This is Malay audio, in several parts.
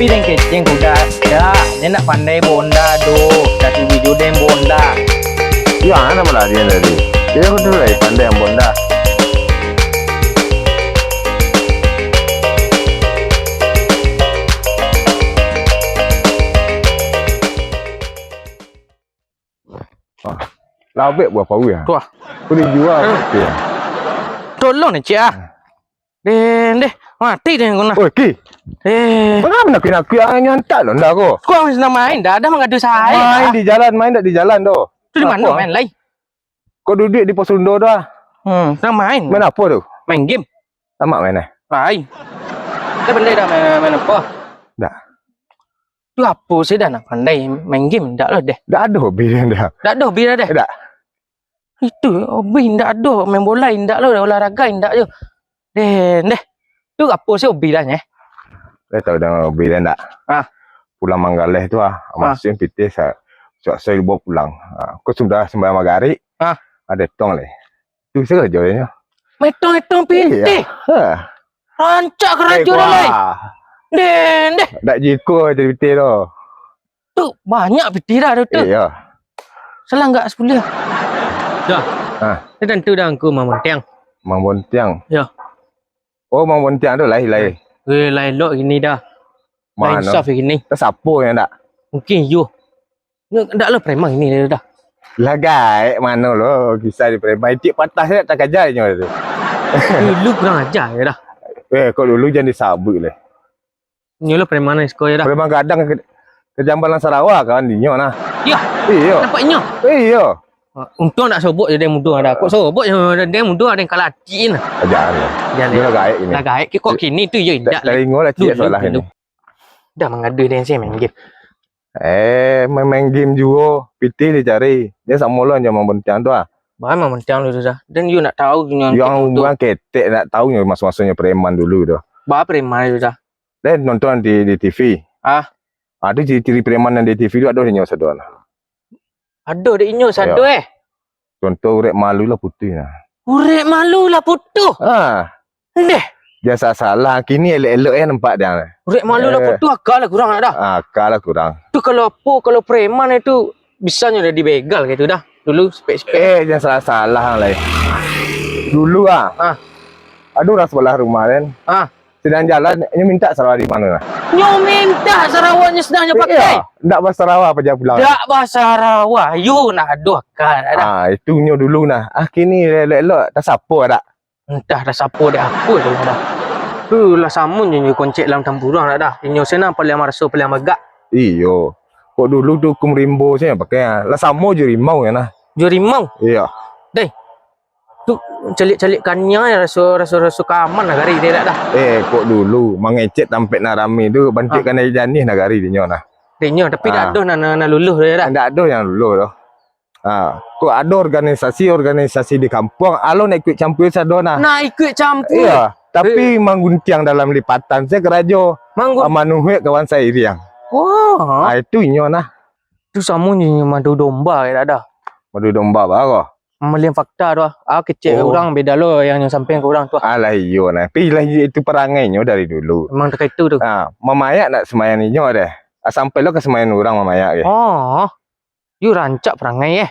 Tapi yang keceng kuda dah. Dia nak pandai bonda do. Dari video dia bonda. Iya, mana malah dia tadi. Dia betul lah pandai yang bonda. Labek buah pawi ya. Tuah. Kau dijual. Ya. Tolong ni cik ah. Deh. Mati deh kau nak. Oi, Ki. Kenapa nak kena aku yang nyantak lo ndak ko? Kau masih nak main dah. Dah mengadu saya. Main di jalan, main tak di jalan tu. Tu di mana main lagi? Kau duduk di pos Undo dah. Nak main. Main apa tu? Main game. Tamak main Lain. Dah pandai dah main apa? Dah. Tu apa sih dah nak pandai main game dah lah deh. Dah ada hobi dia dah. Dah ada hobi dah deh. Dah. Itu hobi dah ada. Main bola indak lah, olahraga indak je. Deh. Tu apa sih hobi dah ni? Saya tahu dah hobi dia ndak. Pulang Manggaleh tu Masin pitih saya bawa pulang. Kau sudah sembahyang maghrib. Ada tong leh. Tu saja dia. Metong pitih. Rancak kerja dah leh. Deh. Tak jiko jadi pitih tu. Tu banyak pitih dah tu. Ya. Salah enggak sebelah? Dah. Dia tentu dah aku Mang Bontiang. Mang Bontiang. Ya. Oh, Mang Bontiang tu lain. Lain lok gini dah. Lain Mana? soft gini. Tak siapa yang tak? Mungkin you. Ndak lah preman ini dia dah. Lah gaik mana lo kisah di preman. Tik patah saya tak kajar dia tu. Dulu kurang ajar ya dah. Kau dulu jangan disabut leh. Ni lo preman ni sekolah dah. Preman kadang ke Jambalan Sarawak kan dinyo nah. Ya. Iya. Nampaknya. Iya. Untung nak sobok je dia mudah dah. Kok sobok je dia mudah ada yang kalah cik nah. Ajar. Dia lah gaik ini. Dah gaik kok kini tu je indak. Dari ngolah cik soalah ini. Dah mengadu dia saya main game. Main game juga. PT dia cari. Dia sama lo yang Mang Bontiang tu Bahkan Mang Bontiang dulu dah. Dan you nak tahu yang buang ketek nak tahu masa-masanya preman dulu tu. Bah preman itu dah. Dan nonton di TV. Ada ciri-ciri preman yang di TV tu ada dia sadon. Ada dek inyo satu Contoh urek malu lah putih nah. Urek malu lah putuh. Deh. Biasa salah kini elok-elok nampak dia. Urek malu lah putuh agak lah kurang dah. Agak lah kurang. Tu kalau preman itu bisanya udah dibegal gitu dah. Dulu spek-spek. Jangan salah lah. Dulu ada orang sebelah rumah kan. Sedang jalan, dia minta Sarawak di mana lah. Nyo minta Sarawaknya sedangnya pakai. Ndak bahasa Sarawak apa pulang. Ndak bahasa Sarawak. You nak aduh kan ada. Itu nyo dulu nah. Kini elok-elok tak siapa dak. Entah dah siapa dah apa tu dah. Tu lah samun je koncek dalam tampurang dah. Nyo sana paling marso paling magak. Iyo. Kok dulu tu kum rimbo saya pakai lah sama je rimau ya nah. Jo rimau. Iya. Deh. Tu celik-celik kannya rasa kaman negari dia dah. Kok dulu mengecek tampek nak rame tu bantikkan aja janih negari dia nah. Dia tapi dak ada nak luluh dia dah. Ndak ada yang luluh tu. Kok ada organisasi di kampung alo nak ikut campur sadona. Nak ikut campur. Iya, tapi Mang Guntiang dalam lipatan saya kerajo. Manuhek kawan saya riang. Wah. Itu inyo nah. Tu samun madu domba ya dah. Madu domba bago. Melihat fakta tu kecil orang beda lo yang sampai ke orang tu. Alah iyo nah. Pilih itu perangainya dari dulu. Memang dekat itu tu. Mamayak nak semayan inyo deh. Sampai lo ke semayan orang mamayak ke. You rancak perangai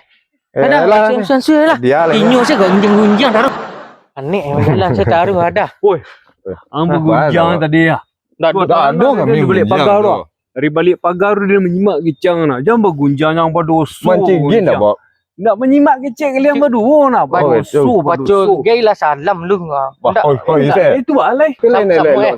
Ada lah. Dia lah. Inyo saya gunjang-gunjang taruh. Aneh lah saya taruh ada. Woi. Ang gunjang tadi ya. Tak ada kami balik pagar tu. Dari balik pagar dia menyimak kecang nak. Jangan bergunjang yang berdosa. Mancing dah bawa. Nak menyimak kecek kalian berdua nak. Berdosa. Baca gay lah salam lu. Itu alai. Kelai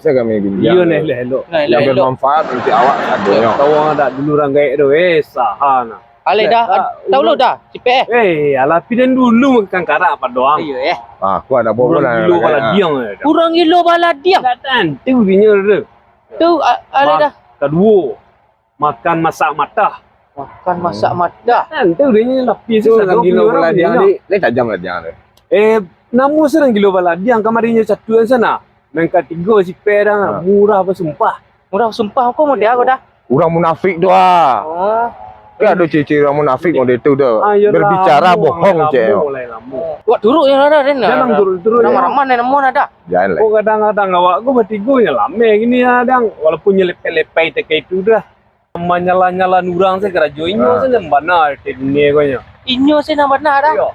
saya kami gunjang. Iya elok. Yang bermanfaat untuk awak adanya. Tahu ada dulu orang gaik tu. Sahana. Alai dah. Tahu lu dah. Cipek. Alah pidan dulu makan karak apa doang. Iya aku ada bola lah. Kilo bala diang. Kurang kilo bala diang. Tak tu dia tu. Tu alai dah. Kedua. Makan masak mata. Makan masak mata. Tu dia lapis tu kilo bala diang ni. Dia tajam lah diang tu. Namu serang kilo bala diang kemarinnya satu yang sana. Mereka 3 si perang murah apa sumpah. Murah sumpah aku mau dia aku dah. Orang munafik tu Ya ada ciri-ciri orang munafik orang itu dah. Ya Berbicara lambung, bohong je. lambung. Wak turuk yang ada Den. Jangan turun-turun. Ramah-ramah ni namun ada. Jangan lah. Oh kadang-kadang awak gua bertiga ya lame gini kadang walaupun nyelep-lepai tekai itu dah. Menyala-nyala nurang saya kerajo inyo saya benar di dunia kau nya. Inyo saya nak benar dah. Yo.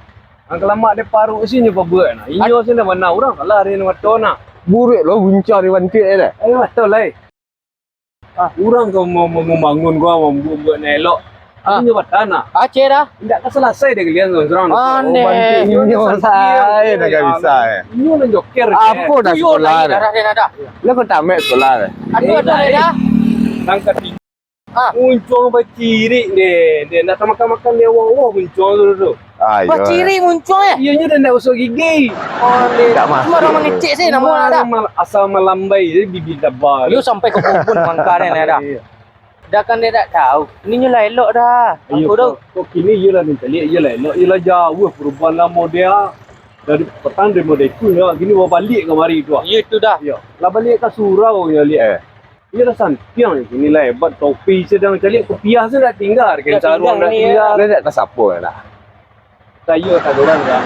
Ang kelama de paru sini apa buat na. Inyo saya benar orang kalah hari ni watona. Buruk lo buncah di wanti dah. Ayo betul lah. Orang kau mau membangun gua mau buat elok. Inyo batana. Aceh dah. Tidak selesai deh kalian seorang. Ande. Inyo saya dah tak bisa. Inyo nak joker. Apa dah Tuyul sekolah lagi dah. dah Den ada. Lah kau tamat sekolah dah. Ada dah. Langkah tiga. Ah. Muncul berciri dia nak makan-makan dia wah muncul tu. Ayo. Wah ciri muncul ya. Ianya dah nak usah gigi. Tak masuk. Cuma orang mengecek saya namun ada. Asal melambai jadi bibir tebal. You sampai ke pun mangkar Den ada. Dah kan dia tak tahu. Ni nyolah elok dah. Aku dah. Kok kini iyalah ni tadi iyalah elok iyalah jauh perubahan lama dia dari petang dari model tu ya gini bawa balik kemari tu. Ya tu dah. Ya. Lah balik ke surau ya lihat. Ia dah santiang ni lah hebat topi sedang cari kopiah saya dah tinggal kan caruang dah tinggal. Lah tak siapa dah. Saya tak orang dah.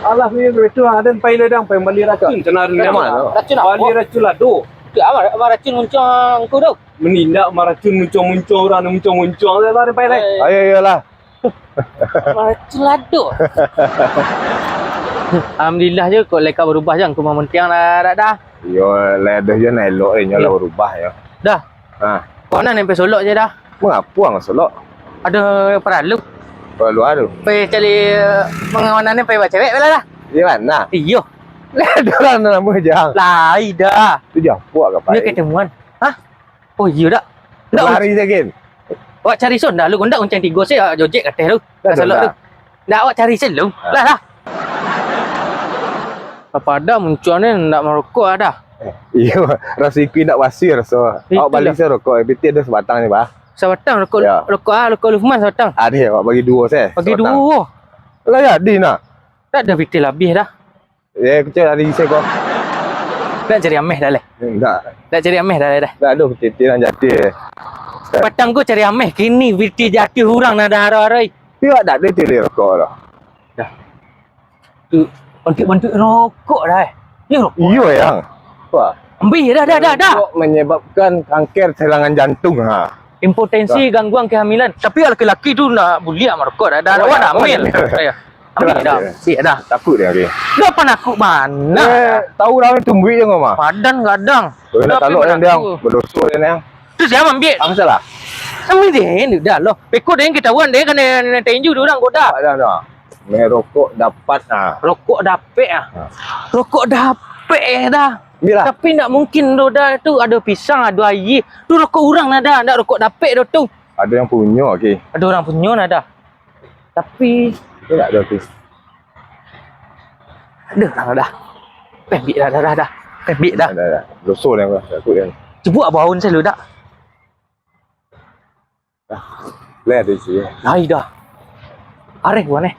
Allah ni betul ada pai ledang pai balik racun cenar ni mana. Racun apa? Balik racun lah tu. Amar racun muncul engkau dah. Menindak maracun muncul-muncul orang muncul-muncul dah ada pai lai. Ayo iyalah. Racun lado. Alhamdulillah je kau leka berubah je aku mementiang dah. Yo ledah je nak elok ni nyolah berubah ya. Dah. Ha. Kau nak nempe solok je dah. Mengapa orang solok? Ada perlu. Perlu ada. Pergi cari pengawanan ni pergi baca cewek bela dah. Di mana? Iyo. Lah ada orang nama jang. Lai dah. Tu jang puak ke Ni ketemuan. Hah? Oh iya dah. Dah lari saja. awak cari son dah lu kondak uncang 3 saya jojek kateh lu. Dah salok tu. Dah awak cari sen lu. Lah dah. Apa ada muncul ni nak merokok dah. Iya, rasiku nak wasir so. Awak balik saya rokok, BT ada sebatang ni bah. Sebatang rokok Ya. rokok Lufman sebatang. Ada awak bagi dua saya. Bagi sebatang. dua. Lah jadi nak. Tak ada BT lebih dah. Ya kecil hari saya kau. Dah cari ameh dah leh. Enggak. Dah cari ameh dah dah. Dah ada BT nak jadi. Petang gua cari ameh kini BT jati hurang nada hari-hari. Dia tak ada tele rokok dah. Tu bantu rokok dah. Ya rokok. Iya yang. Wah. Ambil dah. Rokok menyebabkan kanker serangan jantung ha. Impotensi gangguan kehamilan. Tapi lelaki tu nak buliak merokok dah. Dah awak nak ambil. Saya. Ambil dah. Siap dah. Takut dia lagi. Kenapa nak aku mana? Tahu dah tumbuh je kau mah. Padan kadang. Nak taluk yang dia berdosok dia yang. Tu siapa ambil? Apa salah? Ambil dia ni dah loh. Pekot dia kita wan dia kena tinju dia orang goda. Dah. Merokok dapat Rokok dapet ah. Rokok dapet dah. Bila Tapi tak mungkin tu dah tu ada pisang, ada air. Tu rokok orang nada, tak rokok dapet tu. ada yang punya okey. Ada orang punya nada. Tapi Dia tak ada okey. ada orang dah. Pembik dah. Pembik dah. Dah. Dosok dia aku takut dia. Cebuk baun saya lu dak. Lihat di sini. Lai dah. Areh gua ni.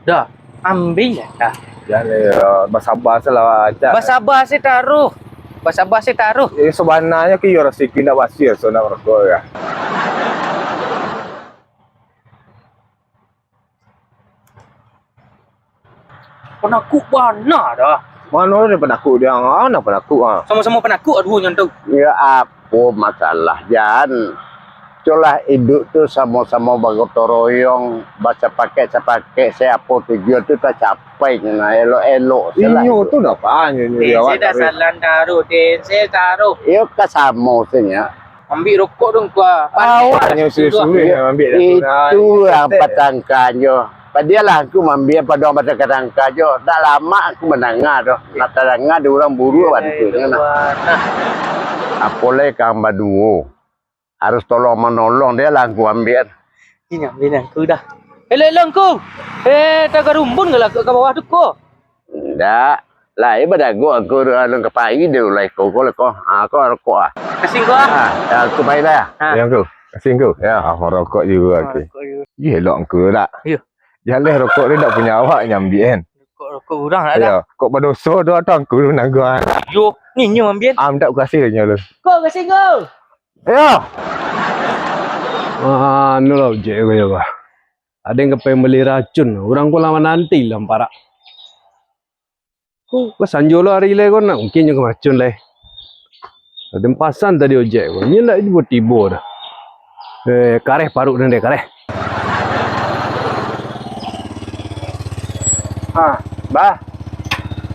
Dah. Ambil dah. Jangan bersabar salah acak. Basabah saya taruh. Basabah saya taruh. Sebenarnya ke yo rasa nak wasir so nak merokok ya. Penakut mana dah. Mana dia penakut dia? Nak penakut ah. Sama-sama penakut dua yang tu. Ya apa masalah Jan? Itulah hidup tu sama-sama bergotong royong, baca pakai saya apa tujuan tu tak capai kena elok-elok salah. Inyo tu dah panjang ni Saya dah salan taruh. Saya taruh. Iyo kasamo senya. Ambil rokok dong gua. Awaknya sulit-sulit ambil Itu yang patangkanyo. Padialah aku mambil pada orang baca katangkanyo. Tak lama aku mendengar tu. Nak terdengar ada orang buru bantu ngana. Apoleh kang baduo. Harus tolong menolong dia lah aku ambil. Ini ambil aku dah. Elok ku. Tak rumbun ke bawah tu ko. Ndak. Lah iba dago aku alung kepai dia lah ko ko. Aku rokok ah. Kasih gua. Aku main dah. Yang tu. Kasih kau. Ya, merokok juga okey. Ya elok engkau tak. Ya. Jalan rokok dia tak punya awak nyambil kan. Rokok orang ada. Ya, kok berdosa tu atau aku nak gua. Yo, ni nyu ambil. Tak kasih dia nyala. Ko kasih go. Ayo. Anu lah ojek ko ya ba. Ada yang kepengen beli racun. Orang ko lama nanti lah para. Ko sanjolo hari le ko na mungkin yung racun le. Ada pasan tadi ojek ko. Ni lah ibu tibo dah. Kareh paruk dan deh kareh. Bah.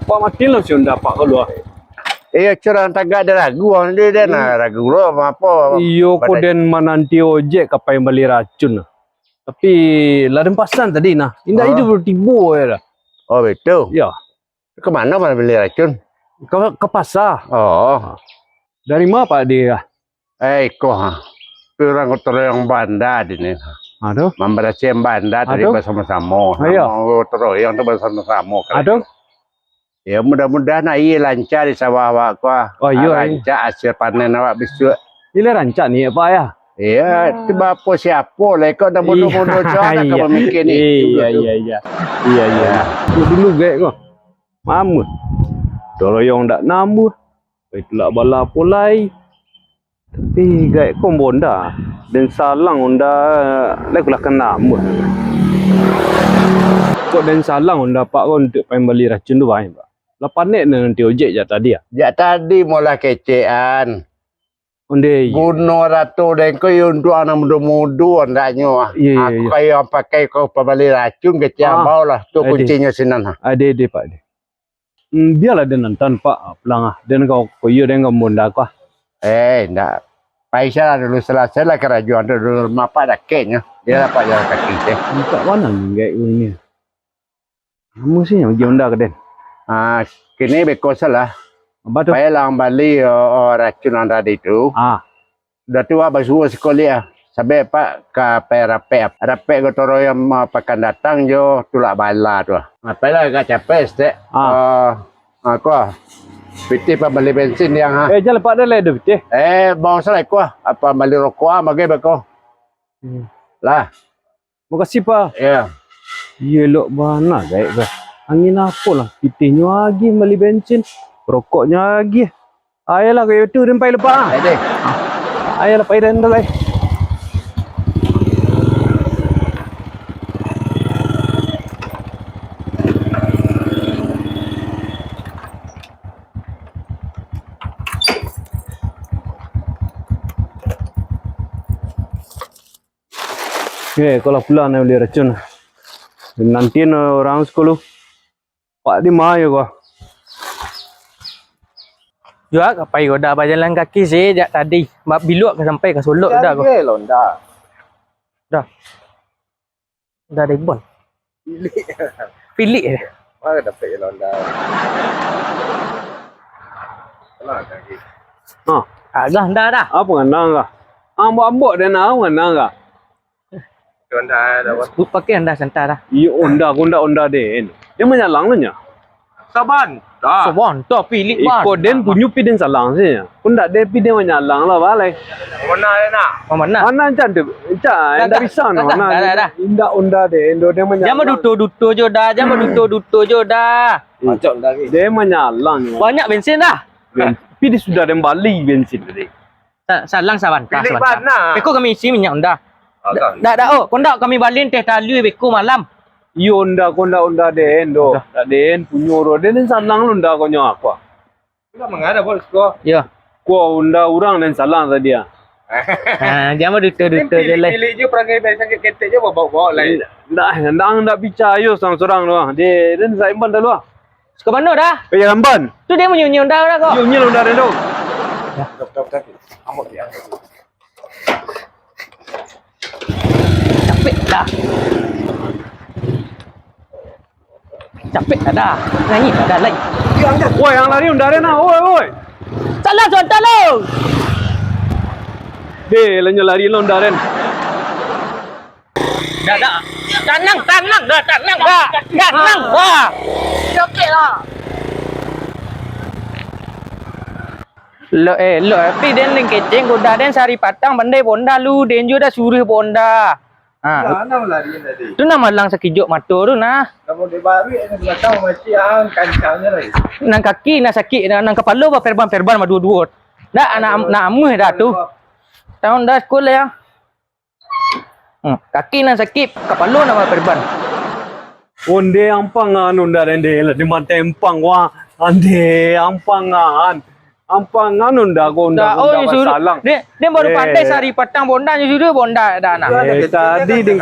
Pak makin lo sih ndak pak keluar. Iya curang tagak ada ragu dia na ragu lo apa. Iyo ko den mananti ojek kapai beli racun. Tapi ladem pasan tadi nah. Indah itu tibo ya. Oh betul. Ya. Kemana mana beli racun? Ke pasar. Oh. Dari mana Pak dia? Kok orang kotor yang banda di ni. Aduh. Memberasi yang banda tadi Aduh. bersama-sama. Ayo. Kotor yang tu bersama-sama. Aduh. Ya mudah-mudahan ai lancar di sawah awak ku. Oh iya. Lancar hasil panen awak besok. Ini rancak nih Pak ya. Ya, tiba apa siapa lah kau dah bodoh-bodoh cakap kau mikir ni. Iya. Dulu gak kok. Mamu. Doroyong ndak namu. Itulah bala pulai. Tapi gak kau bonda. Dan salang onda lekulah kena mu. Kok dan salang onda Pak kau untuk pengen beli racun tu baik Pak. Lapan nek nanti ojek je tadi ya. Ya tadi mula kecean. Onde. Bunuh ratu dan kau yang tu anak muda-muda andaknya. Iya. Aku kaya pakai kau pembeli racun kecean bau lah. Tu kuncinya sinan. Ade Pak de. Biarlah dia nonton Pak pelang ah. Dan kau koyo dan kau bonda kau. Ndak. Paisa dulu selesai lah kerajuan dulu mapa dah keknya. Dia dapat jalan kaki teh. Buka mana ni ini? Kamu sih yang jonda ke den? Kini bekosalah. Apa tu? Paya lang bali racun anda itu. Dah tua basuh sekolah. Sampai Pak ke rape gotoro yang pakan datang jo tulak bala tu. Apa lah gak capek teh. Aku piti pa beli bensin yang Jalan Pak dah le piti. Bawa salah aku apa beli rokok mage beko. Lah. Makasih Pak. Ya. Yelok mana baik bah. Angin apa lah. Pitihnya lagi beli bensin. Rokoknya lagi. Ayolah kau itu rempai lepas. Ayolah pai dan dah. Kalau pulang nak beli racun. Nanti orang sekolah. Pak di mana ya kau? Ya, kapai kau dah berjalan kaki sih jak tadi. Mak biluk ke sampai ke Solok dah kau. Londa. Dah rebon. Pilih je. Mana dapat londa. Agak dah. Apa nganang kah? Ambok dan nganang kah? Londa dah. Pakai anda santai dah. Iya onda den. Dia menyalang nanya. Saban. Sobon, tu pilih ban. Ikut den punya piden salang sih. Kunda den piden menyalang lah balai. Mana nak? Mana? Mana cantik. Dah bisa no. Dah. Indah onda den. Dia menyalang. Jangan duto je dah. Macam lagi. Dia menyalang. Banyak bensin dah. Piden sudah ada balik bensin tadi. Salang saban. Pilih ban nak. Beko kami isi minyak dah. Dah. Oh, kondak kami balin teh tali beko malam. Iyo onda den do. Tak den punya ro den salang onda kau nyak apa. Enggak mengada bos kau. Ya. Kau onda orang dan salang tadi ya. Jangan duto je lah. Pilih je perangai biasa ketek je bawa lain. Dah percaya seorang doang. Dia dan saya imban dah lu. Ke mana dah? Kaya gamban. Tu dia menyenyum dah kau. Iyo nyel onda den do. Doktor. Amok dia. Capek dah. Nyanyi dah lagi. Woi, yang lari onda den ah. Woi. Salah contoh lu. Dia lanya lari lo onda den. Dah. Tenang dah. Okey lah. Lo tapi den keceng goda den sari patang bandai bonda lu den juga dah suruh bonda. Mana lari tadi? Tu nama lang sakijok mata tu nah. Kamu di baru ada belakang macam kancangnya lagi. Nang kaki nak sakit nang kepala ba perban ma dua-dua. Dah anak ameh dah tu. tahun dah sekolah ya. Kaki nak sakit, kepala nak perban. Onde ampangan unda rende la di mata empang wa. Ande ampangan. Ampangan unda ko unda salang. Dia baru pandai sari petang bonda sudah bonda dah nak. Tadi ding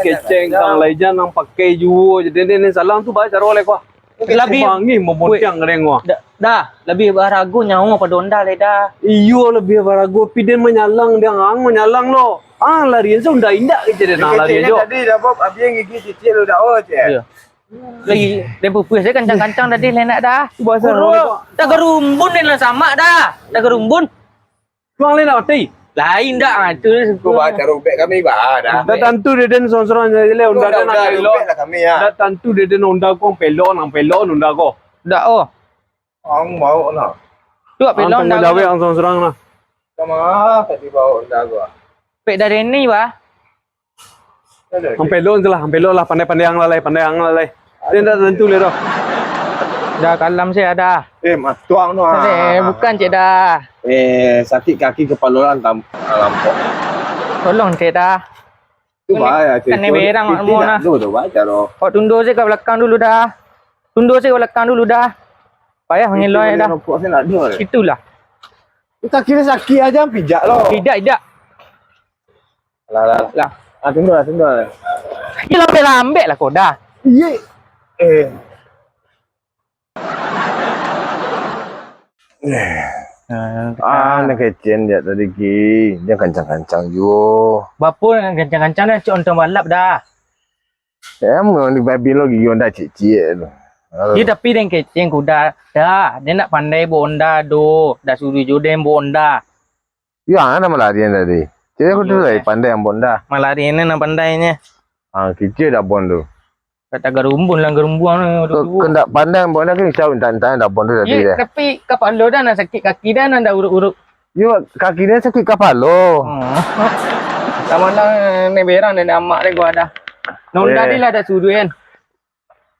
keceng kang laijan nang pakai ju. Jadi ni salang tu baca rolek wa. Lebih Bangi memotiang reng wa. dah lebih baragu nyawa pada onda le dah. Iyo lebih barago piden menyalang dia ang menyalang lo. Ah larian se unda indak ke jadi nang larian jo. Tadi dah Bob abang gigi cicil dah oh je. Lagi dia pupus saya kencang-kencang tadi lenak dah. Bahasa rolek. Dah gerumbun dan sama dah. Dah gerumbun. Tuang le nak ti. Lain dah itu. Kau baca rubek kami bah dah. Da tentu deden sonsoran le unda Dah nang pelo. rubek lah kami ya. Da tentu deden unda ko pelo nang pelo unda ko. Dah oh. Ang mau nak. Tu apa Ang pelon dah. jawe ang sonsoran na. Sama tadi bawa dah gua. Pek dari ni bah. Ang pelo lah pandai-pandai ang lalai. Dia dah tentu le dah. Dah kalam saya ada. Mas tuang tu Bukan cik dah. sakit kaki kepala lampau. Tolong cik dah. Tu bahaya cik. Kan ni berang mak mau nah. Tu baca lo. Kau tundur saya ke belakang dulu dah. Tundur saya ke belakang dulu dah. Payah mengeloi dah. Rokok saya nak dua. Itulah. Kaki dia sakit aja pijak lo. Tidak. Lah. Tunggu lah. Dia lambat lah kau dah. Ye. Nak kecen dia tadi ki. Dia kancang-kancang jo. Bapa kencang-kencang dah cik untuk balap dah. Mau di babi lo gigi onda cicit tu. Dia tapi dia keceng kuda dah. Dia nak pandai bonda do. Dah suruh jodoh bonda. Ya, nama larian tadi. Cik aku tu lagi pandai yang bonda. Malah dia ni nak pandainya. Kecil dah bond tu. Kata gerumbun lah gerumbuan. Kena pandai yang bonda kan isau entah dah bond tu tadi Ya, dah. tapi kepala dah nak sakit kaki dah nak dah urut-urut. Yo, kaki dia sakit kepala. Sama dah ni berang dan amak dia gua dah. Nonda dia lah dah suruh kan.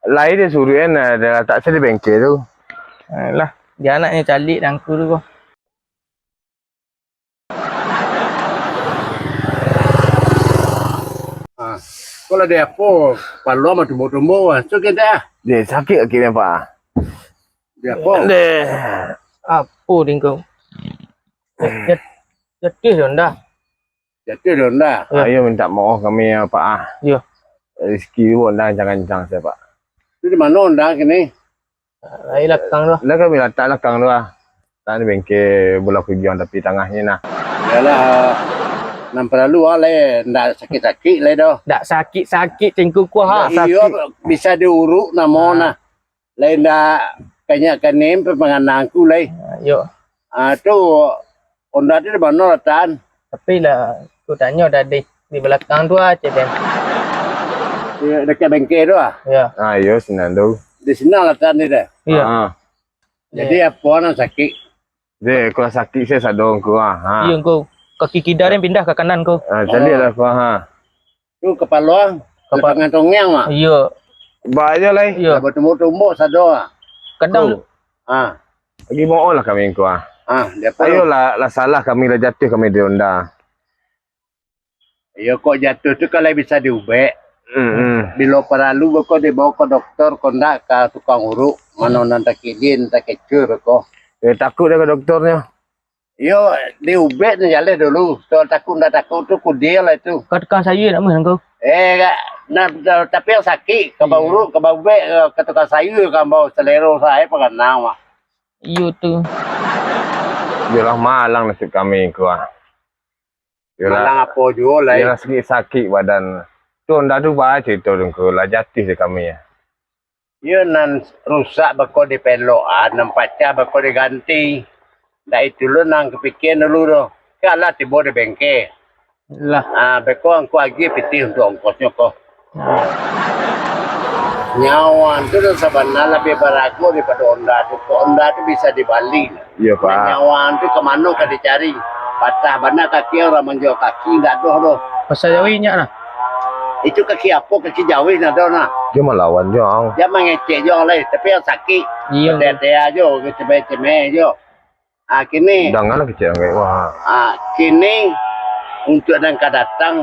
Lain dia suruh kan, dia tak sedih bengkel tu. Alah, dia anaknya calik dan aku tu kau. Kalau dia apa, palu mah tumbuh-tumbuh, so kita Dia sakit kaki dia pak. dia apa? Deh. Apa dia kau? Jatuh dah. Jatuh dah dah. Ya. Ayo minta maaf kami ya pak. Ya. Rezeki pun dah kencang-kencang saya pak. Itu di mana dah kini? Lai lakang tu. Lah kami letak belakang tu lah. Tak ada bengkel bola kujian tapi tengahnya nah. Yalah, nampak lalu le, ndak sakit-sakit le dah. Tak sakit-sakit cengku kuah. Iyo bisa diuruk namo nah. Le ndak kanya kanem penganangku le. Yo. Tu onda tu di mana letan? Tapi lah aku tanya dah di belakang tu aja dan. Dekat bengkel tu ah. Ya. Ayo senang tu. Di sini letan ni dah. Ya. Jadi apa nak sakit? Deh, kalau sakit saya sadong kau ah. Ya kau kaki kiri yang pindah ke kanan kau. Jadi lah kau ha. Tu kepala ngantongnya mah. Ya. Baik je lah. Ya. Bertumbuh-tumbuh sado ah. Kadang Ah. Lagi mau lah kami kau ah. Dia apa? Ayolah lah salah kami lah jatuh kami di onda. Ya kok jatuh tu kalau bisa diubek. Bila perlu kok dibawa ke dokter, kok ndak ke tukang urut. Mana nanti kidin, tak kecur kok. Takut dia ke doktornya. Yo, diubek ni jalan dulu. Soal takut ndak takut tu kudia lah itu. katakan saya nak mana kau. Tapi yang sakit, ke bau urut, ke bau ubek, ke tukang sayur, ke bau selero saya pengenang mah. Iyo tu. Yalah malang nasib kami kau ah. Malang apa juga lah. Yalah sakit badan. Tu onda tu baca cerita dengku lah jatuh je kami ya. Ya nan rusak bako di peloan, nampaknya bako diganti. Dah itu lu nang kepikiran dulu tu. Kalau tiba di bengkel. Lah. Beko angku lagi piti untuk ongkosnya kok. Nyawan tu dah sebenarnya lebih beragu daripada onda tu. Onda tu bisa dibalik. Ya pak. Nyawan tu kemana kan dicari? Patah benar kaki orang menjual kaki tak ada tu. Pasal jawinya lah. Itu kaki apa? Kaki jauh nak tahu nak. Dia melawan je ang. Dia mengecek je lah. Tapi yang sakit. Iya. Tea-tea je. Cemeh-cemeh je. Kini Undangan lagi cek kayak wah. kini untuk yang akan datang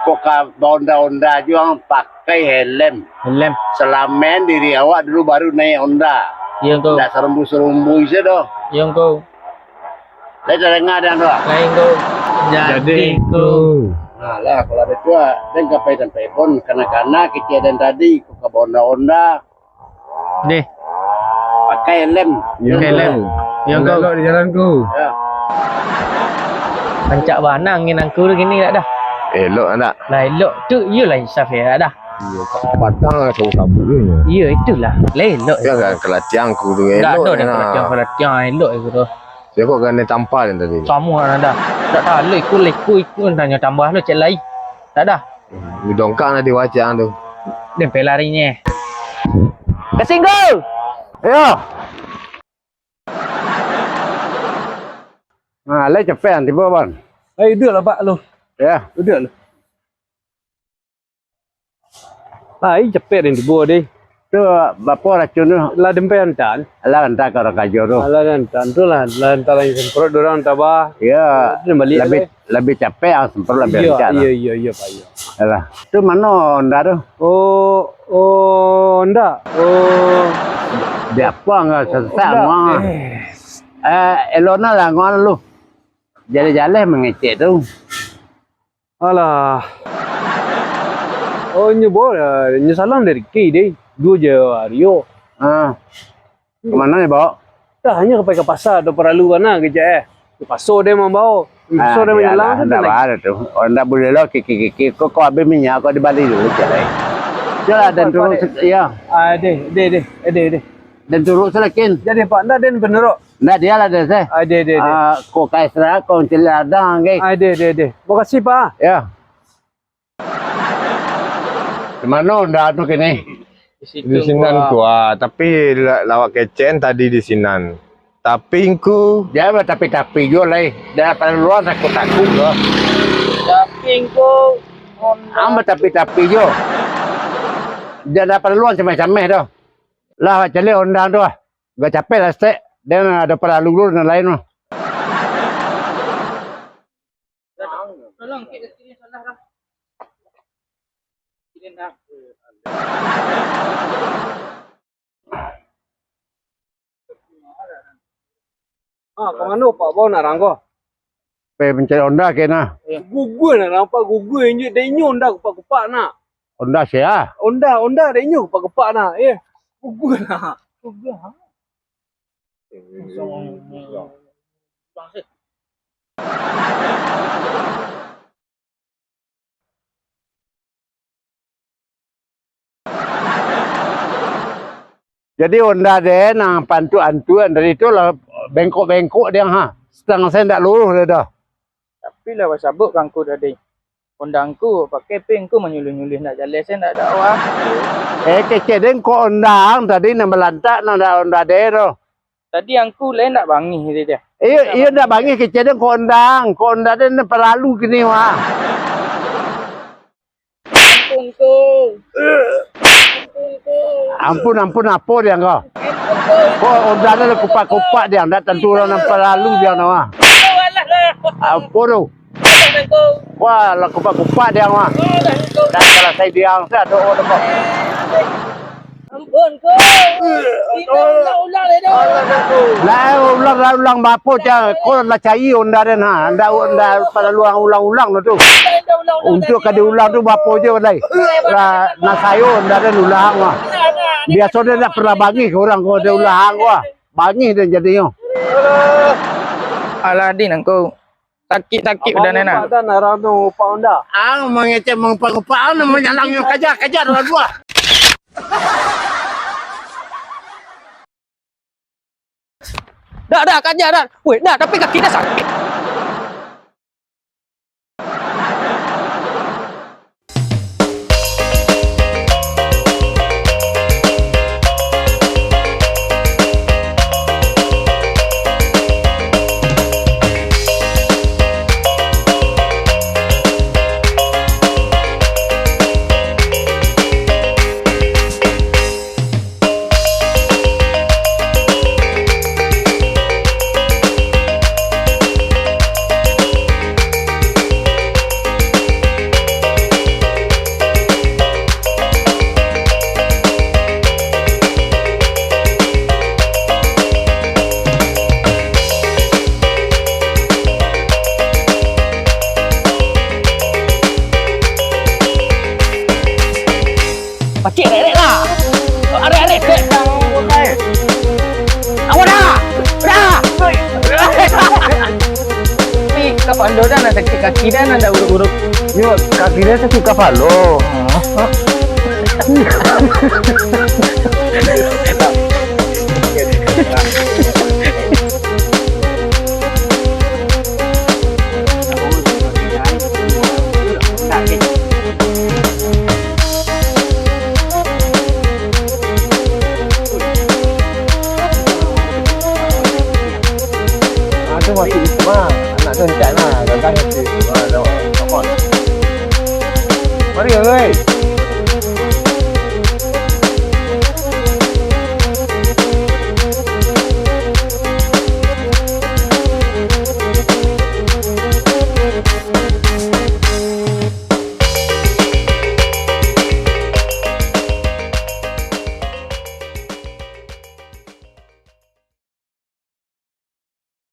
kok Honda juga pakai helm. Helm. Selamen diri awak dulu baru naik Honda. Iya kau. Tak serumbu-serumbu itu doh. Iya kau. Lihat dengar dan doh. Lain kau. Jadi kau. Nah lah kalau ada tua dan kapai dan pun kanak-kanak kejadian tadi kok ke Honda Deh. pakai helm. Helm. Iya kau. Di jalanku. Ya. Pancak banang ngin angku gini tak dah. Elok anak. Lah elok tu iyalah insaf ya dah. Iya, patang atau sabu ni. Iya itulah. Lah elok. Ya kan kelatiangku tu Tak elok. ada dah kelatiang elok aku tu. Saya kok kena tampal yang tadi. Sama ada. Tak tahu ikut tanya tambah lu cek lain. Tak ada. Di dongkang nanti wajang tu. Dempel larinya. Kasing go. Ya. Nah, lai cepet tiba ban. Duduk lah pak lu. Ya. Duduk lah. Cepet yang dibuat deh. Tu bapa racun tu. Lah dempel tan. Lah entah kau orang kajo tu. Lah tan tu lah. Lah entar yang semprot dorang tabah. Ya. Balik Lebih capek yang semprot lebih lancar. Iya pak iya. Alah. Tu mana Honda tu? Honda. Dia apa enggak sesak ngah. Elona lah ngah lu. Jalan-jalan mengecek tu. Alah. Nyebor nyesalang dari K deh. 2 je Rio. Kemana ni bawa? Dah hanya ke pasar tu perlu mana kerja Ke pasar dia mau bawa. Pasar dia menyelang tu. Dah ada tu. Honda boleh lah kiki. Kau habis minyak kau di Bali dulu jalan. Jalan dan turun ya. Deh. Dan turun selakin. Jadi pak ndak den bener. Ndak dia lah dah saya. Deh. Kau kaisra kau celadang ke. Deh. Makasih pak. Ya. Di mana Honda tu kini? Di sinan tua, tapi lawak kecen tadi di sinan. Tapi ku Dia tapi juga lah. Dia pada luar takut loh. Tapi kau Amba tapi juga. Dia dapat luar macam-macam tu. Lah macam ni Honda tu ah. Gak capek lah stek. Dia ada pada lulur dan lain tu. tolong kita sini salah dah. Sini dah. Kemana pak bawa nak rangko? Pe mencari Honda kena. Gugur nak rampak gugur injuk dia inyu Honda kupak-kupak nak. Honda saya. Honda dia inyu kupak-kupak nak. Gugur nak. Gugur ha. Jadi Honda dia nang pantu-antuan dari itu lah bengkok-bengkok dia ha. Setengah saya tak lurus dia dah. Tapi lah sabuk kangku tadi. Undangku pakai pengku menyuluh-nyuluh nak jalan saya nak dakwah. Kecil dia kok Honda tadi nak melantak nak Honda dia tu. Tadi angku lain nak bangi dia. Iya dah bangi kecil dia kok Honda dia nak perlalu kini wah. Ampun apa dia kau? Kok Honda dia kupak-kupak dia tak tentu orang nampak lalu dia wah. Apa tu? Wah, lah kupak-kupak dia wah. Dan kalau saya diang saya tu orang kok. Ampun kau. Ulang le dah. Lah ulang bapo je. Kau lah cari Honda dia ha. Honda pada ulang tu. Untuk kada ulang tu bapo je balai. Lah nak sayo Honda dia ulang wah. Biasa dia tak pernah bangi ke orang kau dia ulang wah. Bangi dia jadinya. Aladin angku. Sakit dah nena. Pak nak rangko pak Honda. Mengecek mengpak-pak menyalangnya kajar dua. Dah kajar dah. Weh, dah tapi kaki dah sakit. dah nak sakit kaki dah nak urut-urut. Yo, kaki dia sakit kepala. Itu masih itu mah anak kencang lah, gagang itu. Come on. Mari, oi.